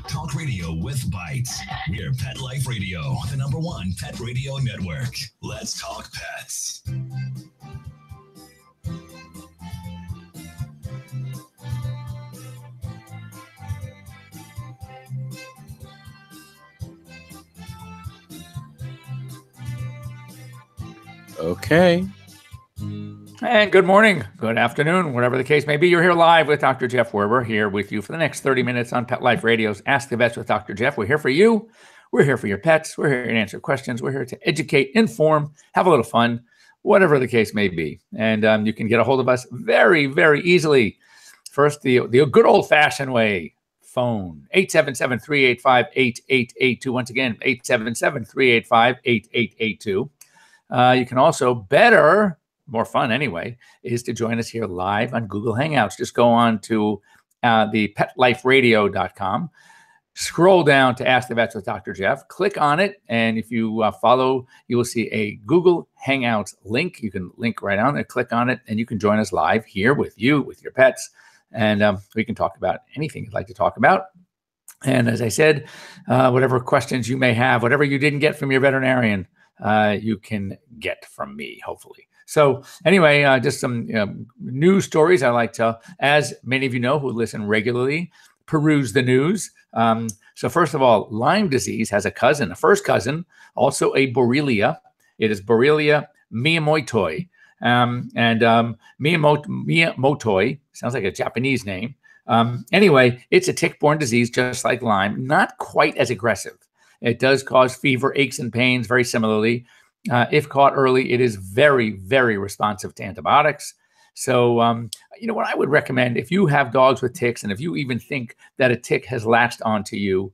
Talk radio with bites. We're Pet Life Radio, the #1 pet radio network. Let's talk pets. Okay. And good morning, good afternoon, whatever the case may be. You're here live with Dr. Jeff Werber, here with you for the next 30 minutes on Pet Life Radio's Ask the Vets with Dr. Jeff. We're here for you. We're here for your pets. We're here to answer questions. We're here to educate, inform, have a little fun, whatever the case may be. And you can get a hold of us very, very easily. First, the good old-fashioned way, phone, 877-385-8882. Once again, 877-385-8882. You can also more fun anyway, is to join us here live on Google Hangouts. Just go on to the PetLifeRadio.com, scroll down to Ask the Vets with Dr. Jeff, click on it, and if you follow, you will see a Google Hangouts link. You can link right on there, click on it, and you can join us live here with you, with your pets, and we can talk about anything you'd like to talk about. And as I said, whatever questions you may have, whatever you didn't get from your veterinarian, you can get from me, hopefully. So anyway, just some news stories I like to, as many of you know who listen regularly, peruse the news. So first of all, Lyme disease has a cousin, a first cousin, also a Borrelia. It is Borrelia miyamotoi. Miyamotoi sounds like a Japanese name. Anyway, it's a tick-borne disease just like Lyme, not quite as aggressive. It does cause fever, aches, and pains very similarly. If caught early, it is very, very responsive to antibiotics. So, what I would recommend, if you have dogs with ticks, and if you even think that a tick has latched onto you,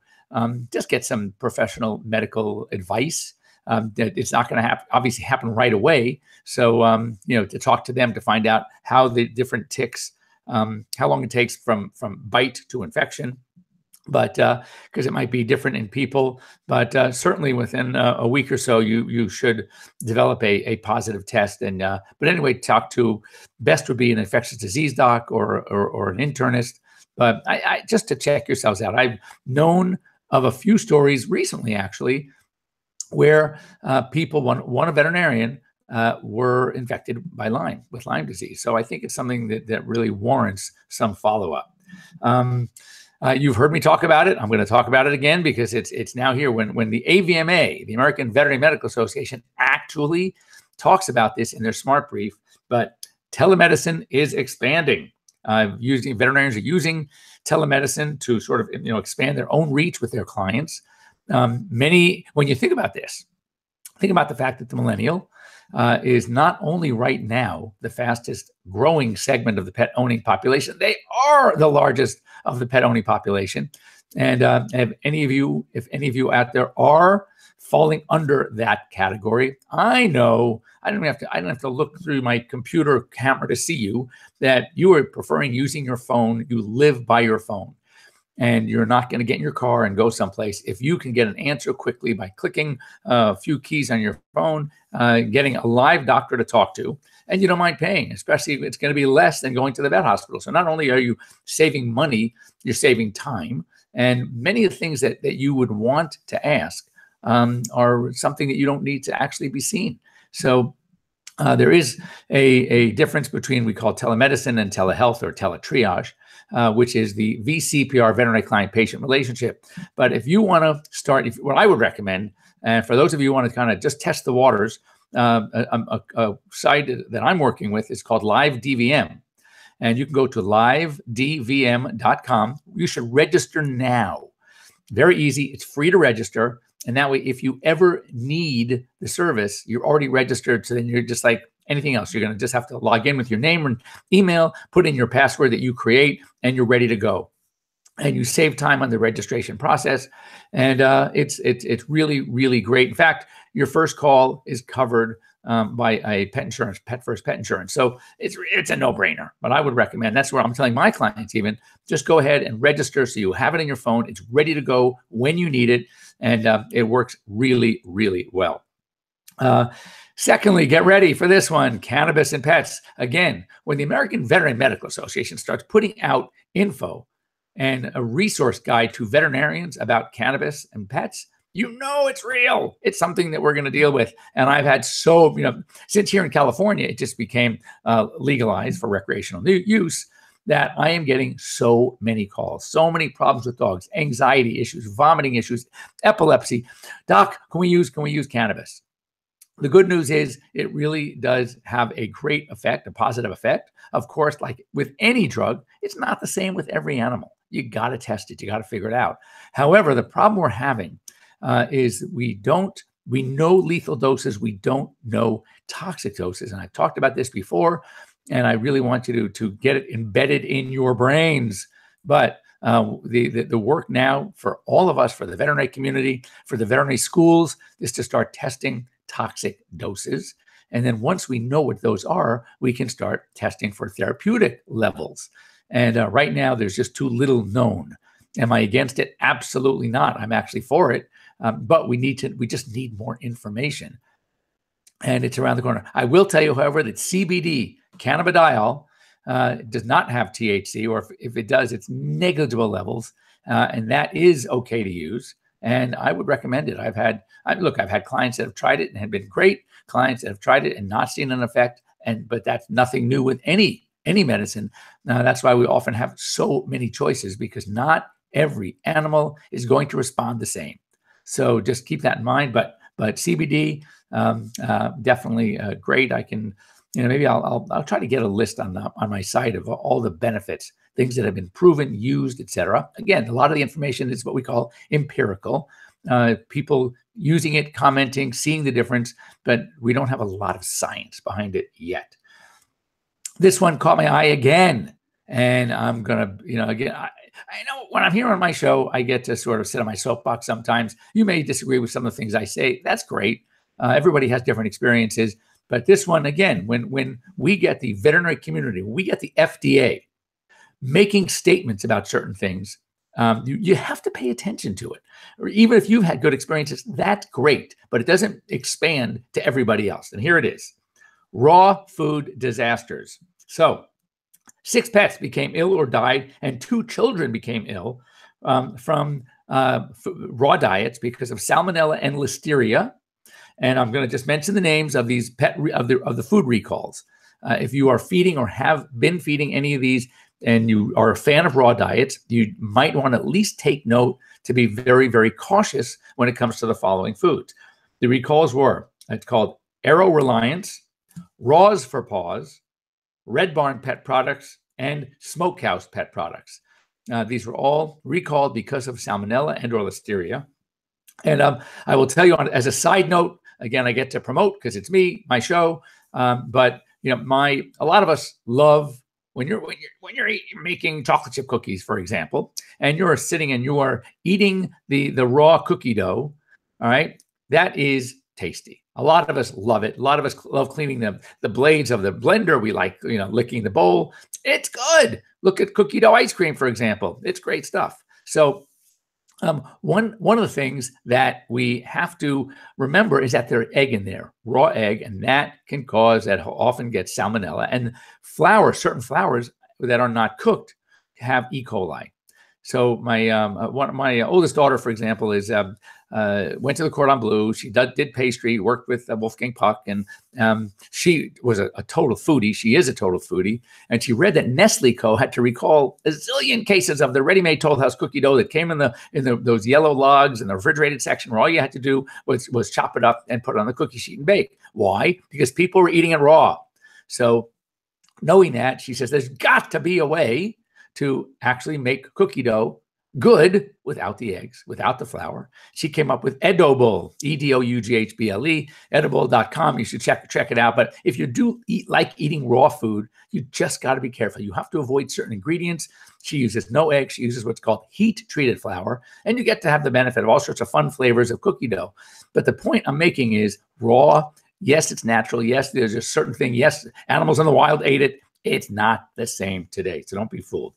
just get some professional medical advice. That it's not going to obviously happen right away. So, to talk to them to find out how the different ticks, how long it takes from bite to infection. But because it might be different in people, but certainly within a week or so, you should develop a positive test. And but anyway, best would be an infectious disease doc or an internist. But I just to check yourselves out. I've known of a few stories recently, actually, where people, one a veterinarian, were infected by with Lyme disease. So I think it's something that really warrants some follow up. You've heard me talk about it. I'm going to talk about it again because it's now here. When the AVMA, the American Veterinary Medical Association, actually talks about this in their smart brief, but telemedicine is expanding. Veterinarians are using telemedicine to sort of expand their own reach with their clients. When you think about this, think about the fact that the millennial is not only right now the fastest growing segment of the pet owning population, they are the largest of the pet owning population. And if any of you out there are falling under that category, I know I don't have to look through my computer camera to see you that you are preferring using your phone. You live by your phone. And you're not going to get in your car and go someplace. If you can get an answer quickly by clicking a few keys on your phone, getting a live doctor to talk to, and you don't mind paying, especially if it's going to be less than going to the vet hospital. So not only are you saving money, you're saving time. And many of the things that you would want to ask are something that you don't need to actually be seen. So there is a difference between we call telemedicine and telehealth or teletriage, which is the VCPR, veterinary client patient relationship. But if you want to start, what I would recommend, and for those of you who want to kind of just test the waters, a site that I'm working with is called LiveDVM. And you can go to livedvm.com. You should register now. Very easy. It's free to register. And that way, if you ever need the service, you're already registered. So then you're just like anything else. You're going to just have to log in with your name and email, put in your password that you create, and you're ready to go. And you save time on the registration process. And it's really, really great. In fact, your first call is covered by a pet insurance, Pet First Pet Insurance. So it's a no-brainer. But I would recommend, that's where I'm telling my clients even, just go ahead and register so you have it in your phone. It's ready to go when you need it. And it works really, really well. Secondly, get ready for this one, cannabis and pets. Again, when the American Veterinary Medical Association starts putting out info and a resource guide to veterinarians about cannabis and pets, you know it's real. It's something that we're going to deal with. And I've had since here in California, it just became legalized for recreational use, that I am getting so many calls, so many problems with dogs, anxiety issues, vomiting issues, epilepsy. Doc, can we use cannabis? The good news is it really does have a great effect, a positive effect. Of course, like with any drug, it's not the same with every animal. You got to test it. You got to figure it out. However, the problem we're having is we know lethal doses. We don't know toxic doses. And I've talked about this before, and I really want you to get it embedded in your brains. But the work now for all of us, for the veterinary community, for the veterinary schools, is to start testing toxic doses. And then once we know what those are, we can start testing for therapeutic levels. And right now, there's just too little known. Am I against it? Absolutely not. I'm actually for it. But we just need more information. And it's around the corner. I will tell you, however, that CBD, cannabidiol, does not have THC, or if it does, it's negligible levels. And that is okay to use. And I would recommend it. I've had clients that have tried it and have been great, clients that have tried it and not seen an effect. But that's nothing new with any medicine. That's why we often have so many choices, because not every animal is going to respond the same. So just keep that in mind. But CBD, definitely great. I can, maybe I'll try to get a list on my site of all the benefits, things that have been proven, used, etc. Again, a lot of the information is what we call empirical. People using it, commenting, seeing the difference, but we don't have a lot of science behind it yet. This one caught my eye again, and I'm gonna, again, I know when I'm here on my show, I get to sort of sit on my soapbox sometimes. You may disagree with some of the things I say. That's great. Everybody has different experiences. But this one, again, when we get the veterinary community, we get the FDA making statements about certain things, you have to pay attention to it. Or even if you've had good experiences, that's great, but it doesn't expand to everybody else. And here it is: raw food disasters. So 6 pets became ill or died, and 2 children became ill from raw diets because of salmonella and listeria. And I'm going to just mention the names of these of the food recalls. If you are feeding or have been feeding any of these, and you are a fan of raw diets, you might want to at least take note to be very, very cautious when it comes to the following foods. The recalls were, it's called Aero Reliance, Raws for Paws, Red Barn Pet Products, and Smokehouse Pet Products. These were all recalled because of salmonella and or listeria. And I will tell you, as a side note, again, I get to promote because it's me, my show. But a lot of us love when you're making chocolate chip cookies, for example, and you're sitting and you are eating the raw cookie dough. All right, that is tasty. A lot of us love it. A lot of us love cleaning the blades of the blender. We like, licking the bowl. It's good. Look at cookie dough ice cream, for example. It's great stuff. So one of the things that we have to remember is that there's egg in there, raw egg, and that often gets salmonella. And certain flours that are not cooked have E. coli. So my oldest daughter, for example, went to the Cordon Bleu. She did pastry, worked with Wolfgang Puck, and she was a total foodie. She is a total foodie, and she read that Nestle Co. had to recall a zillion cases of the ready-made Toll House cookie dough that came in those yellow logs in the refrigerated section, where all you had to do was chop it up and put it on the cookie sheet and bake. Why? Because people were eating it raw. So knowing that, she says there's got to be a way to actually make cookie dough good without the eggs, without the flour. She came up with Edoughble, EDOUGHBLE, edible.com. You should check it out. But if you do like eating raw food, you just got to be careful. You have to avoid certain ingredients. She uses no eggs. She uses what's called heat-treated flour, and you get to have the benefit of all sorts of fun flavors of cookie dough. But the point I'm making is raw. Yes, it's natural. Yes, there's a certain thing. Yes, animals in the wild ate it. It's not the same today, so don't be fooled.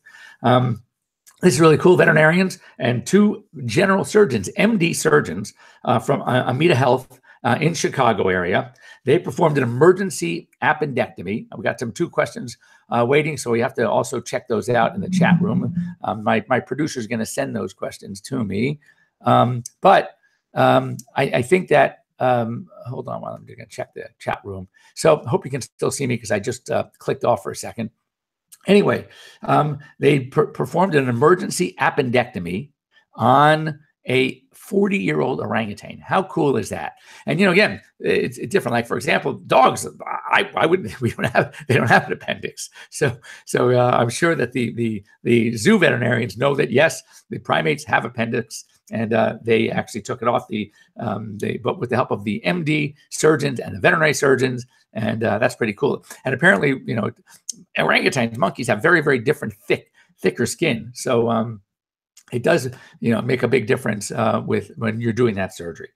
This is really cool. Veterinarians and 2 general surgeons, MD surgeons from Amita Health in Chicago area. They performed an emergency appendectomy. We got 2 questions waiting, so we have to also check those out in the chat room. My producer is going to send those questions to me. But I think that, hold on while I'm going to check the chat room. So I hope you can still see me because I just clicked off for a second. Anyway, they performed an emergency appendectomy on a 40-year-old orangutan. How cool is that? And again, it's different. Like for example, dogs. I wouldn't. They don't have an appendix. So I'm sure that the zoo veterinarians know that yes, the primates have appendix, and they actually took it off but with the help of the MD surgeons and the veterinary surgeons, and that's pretty cool. And apparently, orangutans, monkeys have very, very different thicker skin. So it does, make a big difference when you're doing that surgery.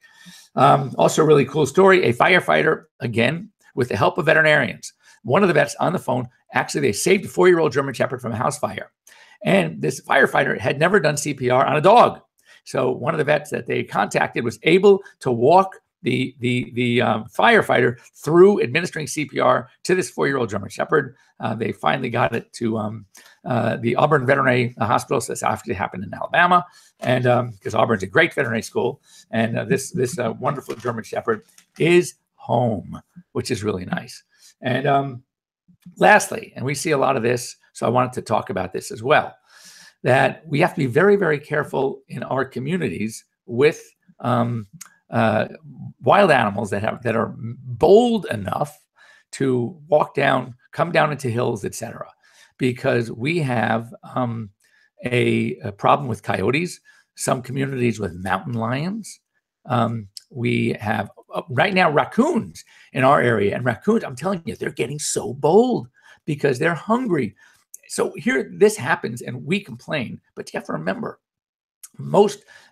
Also, a really cool story. A firefighter, again, with the help of veterinarians, one of the vets on the phone, actually, they saved a 4-year-old German Shepherd from a house fire. And this firefighter had never done CPR on a dog. So one of the vets that they contacted was able to walk the firefighter through administering CPR to this 4-year-old German Shepherd. They finally got it to the Auburn Veterinary Hospital. So this actually happened in Alabama, and because Auburn's a great veterinary school, and this wonderful German Shepherd is home, which is really nice. And lastly, and we see a lot of this, so I wanted to talk about this as well, that we have to be very, very careful in our communities with wild animals that are bold enough to come down into hills, etc. Because we have a problem with coyotes, some communities with mountain lions. We have right now raccoons in our area, and raccoons, I'm telling you, they're getting so bold because they're hungry. So here, this happens, and we complain, but you have to remember,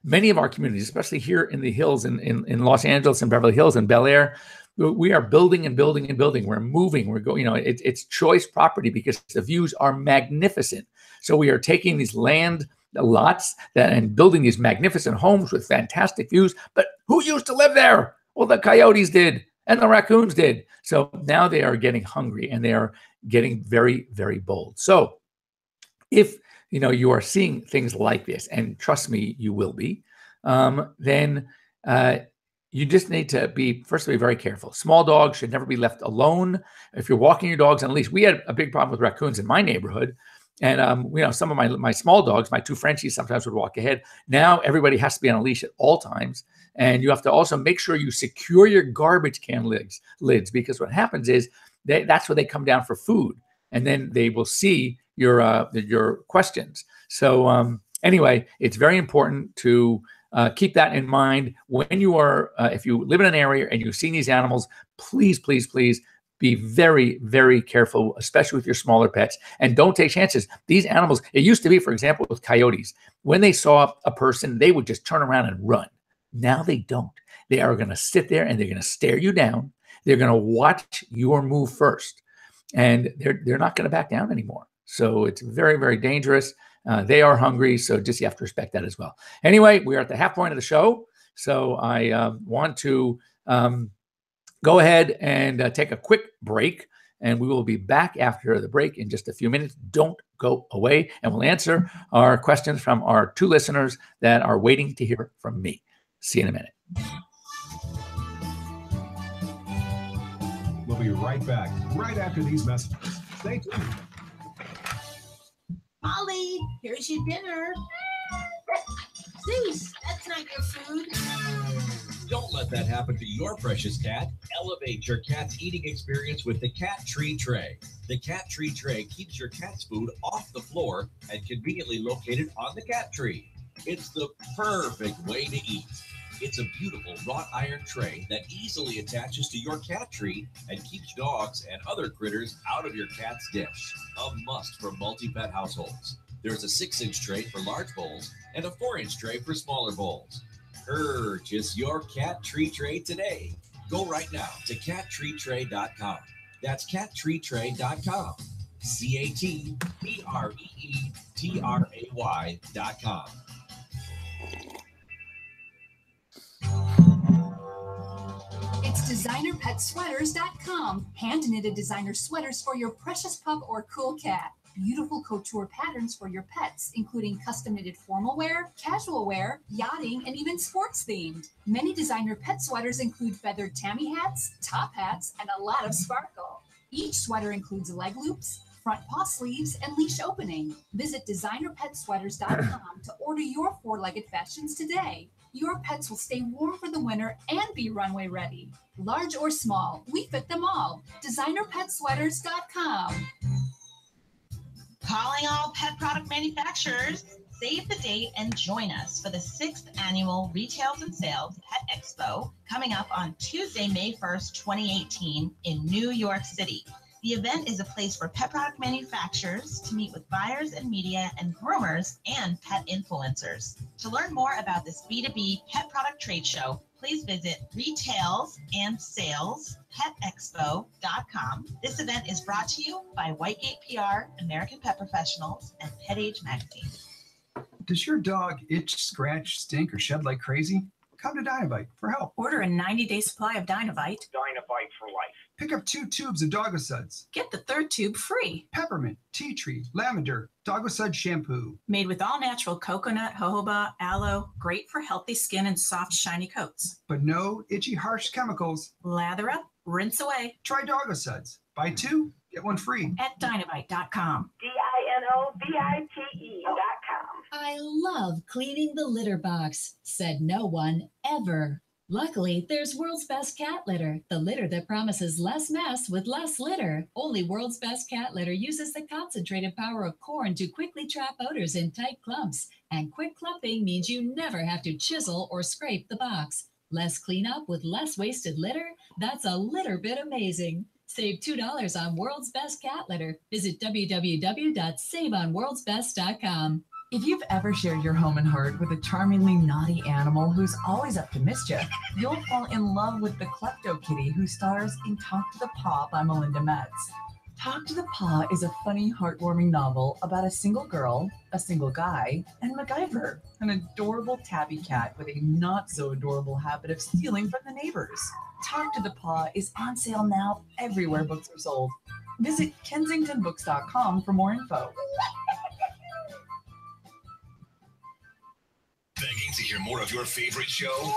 many of our communities, especially here in the hills in Los Angeles and Beverly Hills and Bel Air, we are building and building and building. We're moving. We're going. It's choice property because the views are magnificent. So we are taking these land lots and building these magnificent homes with fantastic views. But who used to live there? Well, the coyotes did, and the raccoons did. So now they are getting hungry, and they are getting very, very bold. So if you are seeing things like this, and trust me, you will be, then you just need to be, first of all, very careful. Small dogs should never be left alone. If you're walking your dogs on a leash, we had a big problem with raccoons in my neighborhood. And, some of my small dogs, my 2 Frenchies sometimes would walk ahead. Now everybody has to be on a leash at all times. And you have to also make sure you secure your garbage can lids, because what happens is that's where they come down for food. And then they will see your questions. So anyway, it's very important to keep that in mind when you are, if you live in an area and you've seen these animals, please, please, please be very, very careful, especially with your smaller pets, and don't take chances. These animals, it used to be, for example, with coyotes, when they saw a person, they would just turn around and run. Now they don't. They are going to sit there and they're going to stare you down. They're going to watch your move first, and they're not going to back down anymore. So it's very, very dangerous. They are hungry, so just you have to respect that as well. Anyway, we are at the half point of the show, so I want to go ahead and take a quick break, and we will be back after the break in just a few minutes. Don't go away, and we'll answer our questions from our 2 listeners that are waiting to hear from me. See you in a minute. We'll be right back, right after these messages. Stay tuned. Molly, here's your dinner. Zeus, that's not your food. Don't let that happen to your precious cat. Elevate your cat's eating experience with the Cat Tree Tray. The Cat Tree Tray keeps your cat's food off the floor and conveniently located on the cat tree. It's the perfect way to eat. It's a beautiful wrought iron tray that easily attaches to your cat tree and keeps dogs and other critters out of your cat's dish. A must for multi-pet households. There's a 6-inch tray for large bowls and a 4-inch tray for smaller bowls. Purchase your Cat Tree Tray today. Go right now to cattreetray.com. That's cattreetray.com. CATTREETRAY.com. DesignerPetSweaters.com. Hand-knitted designer sweaters for your precious pup or cool cat. Beautiful couture patterns for your pets, including custom-knitted formal wear, casual wear, yachting, and even sports-themed. Many designer pet sweaters include feathered tammy hats, top hats, and a lot of sparkle. Each sweater includes leg loops, front paw sleeves, and leash opening. Visit DesignerPetSweaters.com to order your four-legged fashions today. Your pets will stay warm for the winter and be runway ready. Large or small, we fit them all. DesignerPetSweaters.com. Calling all pet product manufacturers, save the date and join us for the 6th annual Retails and Sales Pet Expo coming up on Tuesday, May 1st, 2018 in New York City. The event is a place for pet product manufacturers to meet with buyers and media and groomers and pet influencers. To learn more about this B2B pet product trade show, please visit retailsandsalespetexpo.com. This event is brought to you by Whitegate PR, American Pet Professionals, and Pet Age Magazine. Does your dog itch, scratch, stink, or shed like crazy? Come to Dinovite for help. Order a 90-day supply of Dinovite. Dinovite for life. Pick up 2 tubes of Doggo Suds. Get the 3rd tube free. Peppermint, tea tree, lavender, Doggo Sud shampoo. Made with all-natural coconut, jojoba, aloe. Great for healthy skin and soft, shiny coats. But no itchy, harsh chemicals. Lather up, rinse away. Try Doggo Suds. Buy 2, get 1 free. At Dinovite.com. DINOVITE.com. I love cleaning the litter box, said no one ever. Luckily, there's World's Best Cat Litter, the litter that promises less mess with less litter. Only World's Best Cat Litter uses the concentrated power of corn to quickly trap odors in tight clumps. And quick clumping means you never have to chisel or scrape the box. Less cleanup with less wasted litter? That's a litter bit amazing. Save $2 on World's Best Cat Litter. Visit www.saveonworldsbest.com. If you've ever shared your home and heart with a charmingly naughty animal who's always up to mischief, you'll fall in love with the Klepto Kitty who stars in Talk to the Paw by Melinda Metz. Talk to the Paw is a funny, heartwarming novel about a single girl, a single guy, and MacGyver, an adorable tabby cat with a not-so-adorable habit of stealing from the neighbors. Talk to the Paw is on sale now everywhere books are sold. Visit kensingtonbooks.com for more info. Begging to hear more of your favorite show?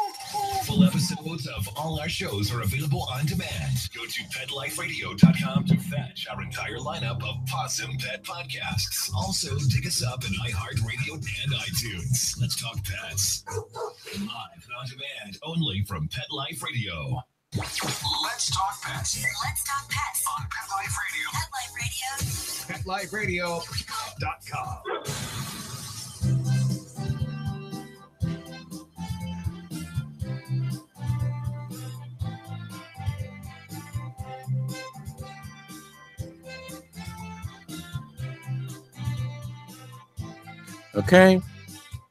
Full episodes of all our shows are available on demand. Go to PetLifeRadio.com to fetch our entire lineup of Possum Pet podcasts. Also, dig us up in iHeartRadio and iTunes. Let's talk pets. Live and on demand only from Pet Life Radio. Let's talk pets. Let's talk pets on Pet Life Radio. PetLifeRadio.com. Okay.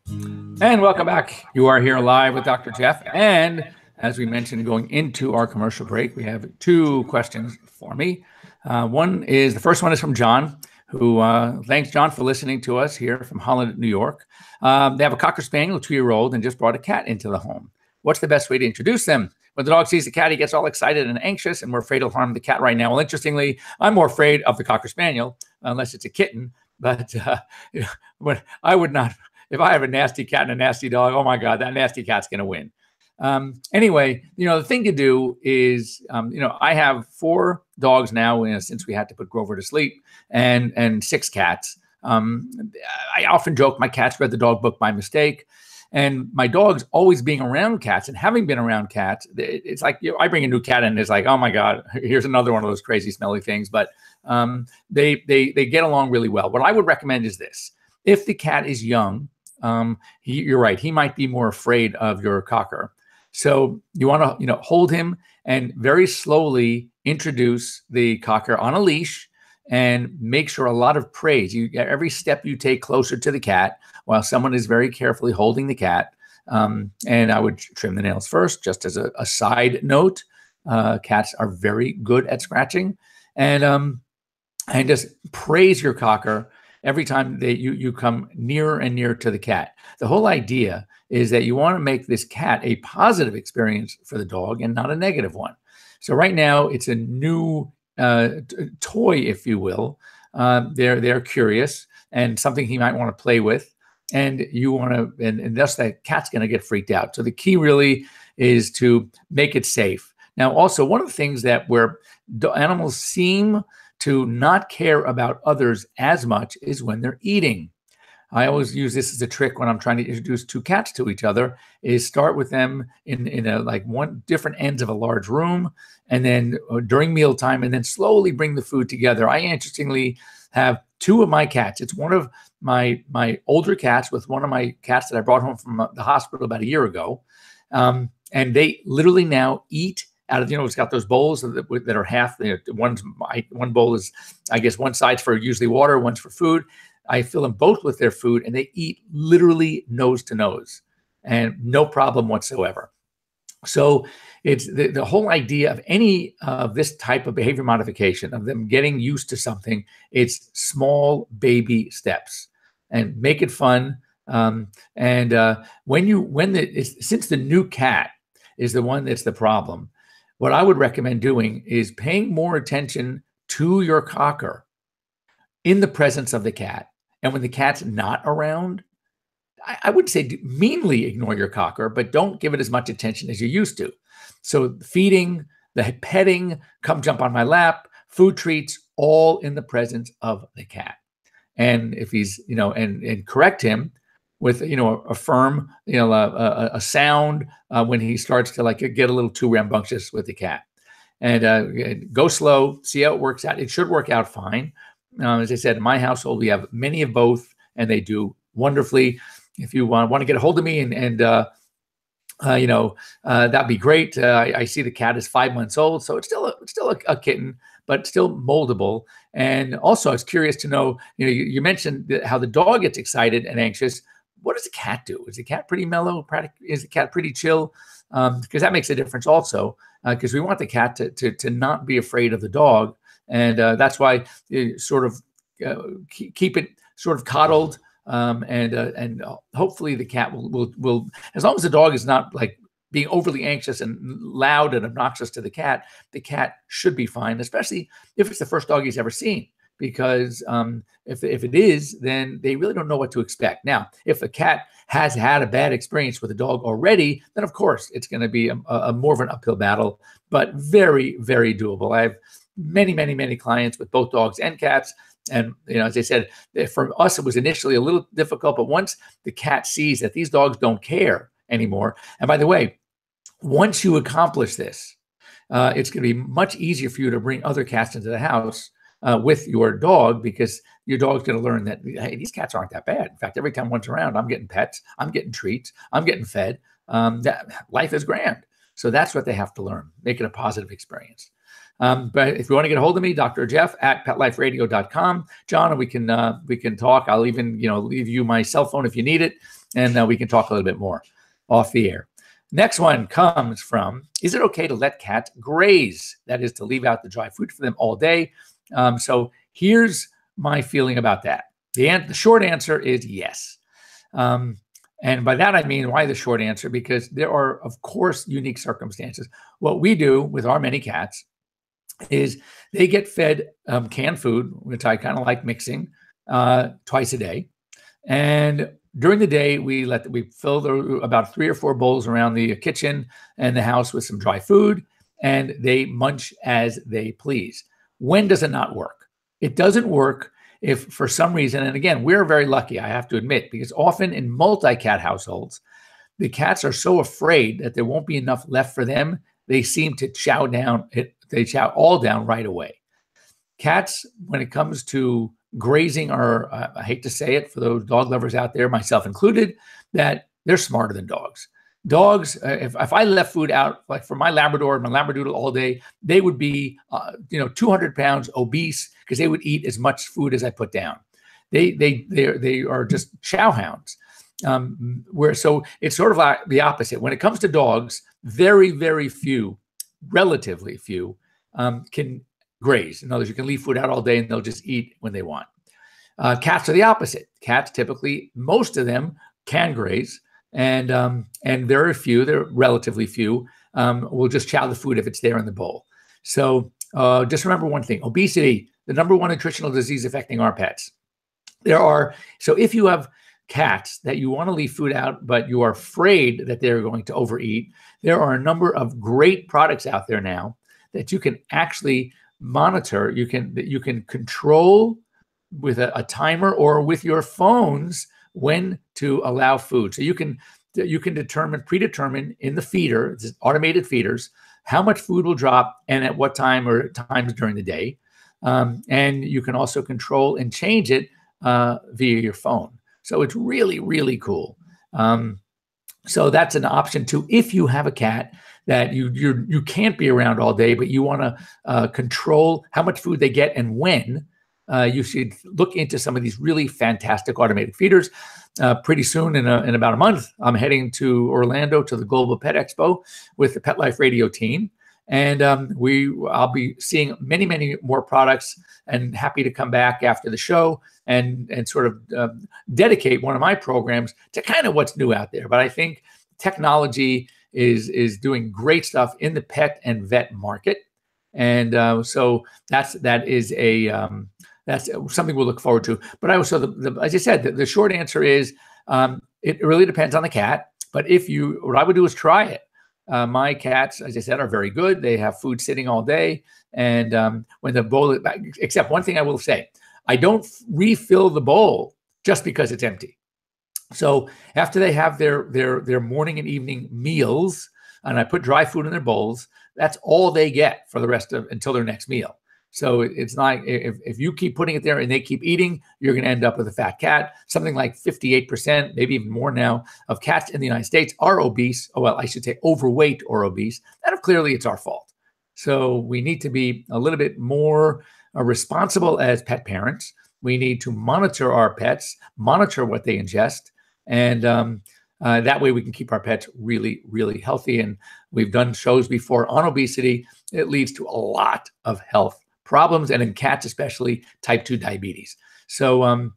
And welcome back. You are here live with Dr. Jeff. And as we mentioned, going into our commercial break, we have 2 questions for me. The first one is from John, who thanks John for listening to us here from Holland, New York. They have a Cocker Spaniel, 2-year-old, and just brought a cat into the home. What's the best way to introduce them? When the dog sees the cat, he gets all excited and anxious, and we're afraid he'll harm the cat right now. Well, interestingly, I'm more afraid of the Cocker Spaniel, unless it's a kitten. But but I would not, if I have a nasty cat and a nasty dog, oh my God, that nasty cat's going to win. Anyway, the thing to do is, I have 4 dogs now since we had to put Grover to sleep and 6 cats. I often joke my cats read the dog book by mistake. And my dog's always being around cats and having been around cats, it's like I bring a new cat in, it's like, oh my God, here's another one of those crazy smelly things. But they get along really well. What I would recommend is this. If the cat is young, you're right, he might be more afraid of your Cocker. So you want to hold him and very slowly introduce the Cocker on a leash and make sure a lot of praise. Every step you take closer to the cat while someone is very carefully holding the cat. And I would trim the nails first, just as a side note. Cats are very good at scratching. And just praise your Cocker every time that you come nearer and nearer to the cat. The whole idea is that you want to make this cat a positive experience for the dog and not a negative one. So right now it's a new toy, if you will. They're curious and something he might want to play with, and you want to, and thus that cat's going to get freaked out. So the key really is to make it safe. Now, also one of the things that where animals seem to not care about others as much is when they're eating. I always use this as a trick when I'm trying to introduce two cats to each other, is start with them in a like one different ends of a large room, and then during mealtime, and then slowly bring the food together. I interestingly have two of my cats. It's one of my older cats with one of my cats that I brought home from the hospital about a year ago. And they literally now eat out of, it's got those bowls that are half, one bowl is, I guess one side's for usually water, one's for food. I fill them both with their food and they eat literally nose to nose and no problem whatsoever. So it's the whole idea of any of this type of behavior modification, of them getting used to something, it's small baby steps and make it fun. Since the new cat is the one that's the problem, what I would recommend doing is paying more attention to your cocker in the presence of the cat. And when the cat's not around, I wouldn't say meanly ignore your cocker, but don't give it as much attention as you used to. So feeding, the petting, come jump on my lap, food treats, all in the presence of the cat. And if he's, and correct him with, a firm, a sound when he starts to get a little too rambunctious with the cat. And go slow, see how it works out. It should work out fine. As I said, in my household, we have many of both, and they do wonderfully. If you want to get a hold of me that'd be great. I see the cat is 5 months old, so it's still a kitten, but still moldable. And also, I was curious to know, you mentioned how the dog gets excited and anxious. What does the cat do? Is the cat pretty mellow? Is the cat pretty chill? Because that makes a difference also, because we want the cat to not be afraid of the dog. And that's why you sort of keep it sort of coddled. And hopefully the cat will, as long as the dog is not like being overly anxious and loud and obnoxious to the cat should be fine, especially if it's the first dog he's ever seen. Because if it is, then they really don't know what to expect. Now, if a cat has had a bad experience with a dog already, then of course it's going to be a more of an uphill battle, but very, very doable. I have many clients with both dogs and cats. And, as I said, for us, it was initially a little difficult, but once the cat sees that these dogs don't care anymore, and by the way, once you accomplish this, it's going to be much easier for you to bring other cats into the house with your dog, because your dog's going to learn that, hey, these cats aren't that bad. In fact, every time one's around, I'm getting pets, I'm getting treats, I'm getting fed. That life is grand. So that's what they have to learn, make it a positive experience. But if you want to get a hold of me, Dr. Jeff at PetLifeRadio.com. John, we can talk. I'll even, leave you my cell phone if you need it. And we can talk a little bit more off the air. Next one comes from, is it okay to let cats graze? That is to leave out the dry food for them all day. So here's my feeling about that. The short answer is yes. And by that, I mean, why the short answer? Because there are, of course, unique circumstances. What we do with our many cats is they get fed canned food, which I kind of like mixing twice a day. And during the day, we fill about 3 or 4 bowls around the kitchen and the house with some dry food, and they munch as they please. When does it not work? It doesn't work if for some reason, and again, we're very lucky, I have to admit, because often in multi-cat households, the cats are so afraid that there won't be enough left for them, they seem to chow down. They chow all down right away. Cats, when it comes to grazing, are, I hate to say it for those dog lovers out there, myself included, that they're smarter than dogs. Dogs, if I left food out, like for my Labrador and my Labradoodle all day, they would be, 200 pounds obese because they would eat as much food as I put down. They are just chow hounds. So it's sort of like the opposite. When it comes to dogs, very, very few, relatively few, can graze. In other words, you can leave food out all day and they'll just eat when they want. Cats are the opposite. Cats typically, most of them can graze, and there are a few, there are relatively few, will just chow the food if it's there in the bowl. So just remember one thing: obesity, the number one nutritional disease affecting our pets. So if you have cats that you want to leave food out, but you are afraid that they're going to overeat, there are a number of great products out there now that you can actually monitor. You can control with a timer or with your phones when to allow food. So you can predetermine in the feeder, automated feeders, how much food will drop and at what time or times during the day. And you can also control and change it via your phone. So it's really, really cool. So that's an option too. If you have a cat that you can't be around all day, but you want to control how much food they get and when, you should look into some of these really fantastic automated feeders. Pretty soon, in about a month, I'm heading to Orlando to the Global Pet Expo with the Pet Life Radio team. And I'll be seeing many, many more products, and happy to come back after the show and sort of dedicate one of my programs to kind of what's new out there. But I think technology is doing great stuff in the pet and vet market. And so that's something we'll look forward to. But as I said, the short answer is it really depends on the cat. But what I would do is try it. My cats, as I said, are very good. They have food sitting all day. And when the bowl, except one thing I will say, I don't refill the bowl just because it's empty. So after they have their morning and evening meals, and I put dry food in their bowls, that's all they get for the rest of until their next meal. So it's not, if you keep putting it there and they keep eating, you're going to end up with a fat cat. Something like 58%, maybe even more now, of cats in the United States are obese. Oh, well, I should say overweight or obese. And clearly it's our fault. So we need to be a little bit more responsible as pet parents. We need to monitor our pets, monitor what they ingest. And that way we can keep our pets really, really healthy. And we've done shows before on obesity. It leads to a lot of health problems, and in cats especially, type 2 diabetes. So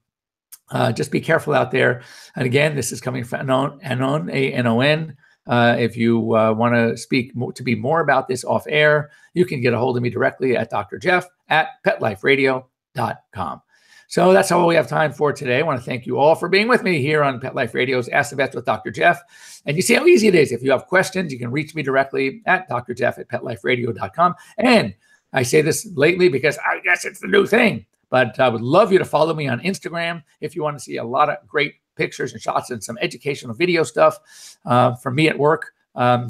just be careful out there. And again, this is coming from Anon, A-N-O-N. If you want to speak to be more about this off air, you can get a hold of me directly at Dr. Jeff at PetLifeRadio.com. So that's all we have time for today. I want to thank you all for being with me here on Pet Life Radio's Ask the Vets with Dr. Jeff. And you see how easy it is. If you have questions, you can reach me directly at Dr. Jeff at PetLifeRadio.com. And I say this lately because I guess it's the new thing, but I would love you to follow me on Instagram if you want to see a lot of great pictures and shots and some educational video stuff from me at work.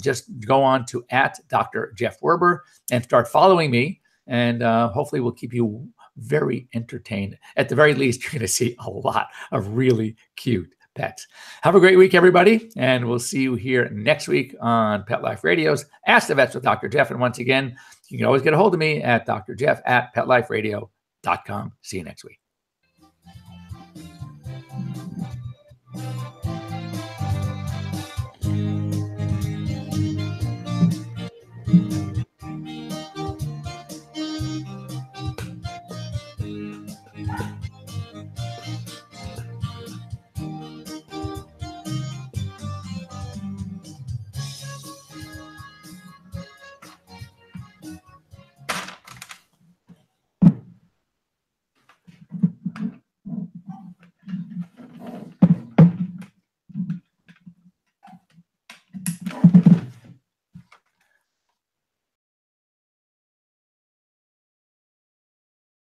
Just go on to at Dr. Jeff Werber and start following me, and hopefully we'll keep you very entertained. At the very least, you're going to see a lot of really cute pets. Have a great week, everybody, and we'll see you here next week on Pet Life Radio's Ask the Vets with Dr. Jeff. And once again, you can always get a hold of me at Dr. Jeff at PetLifeRadio.com. See you next week.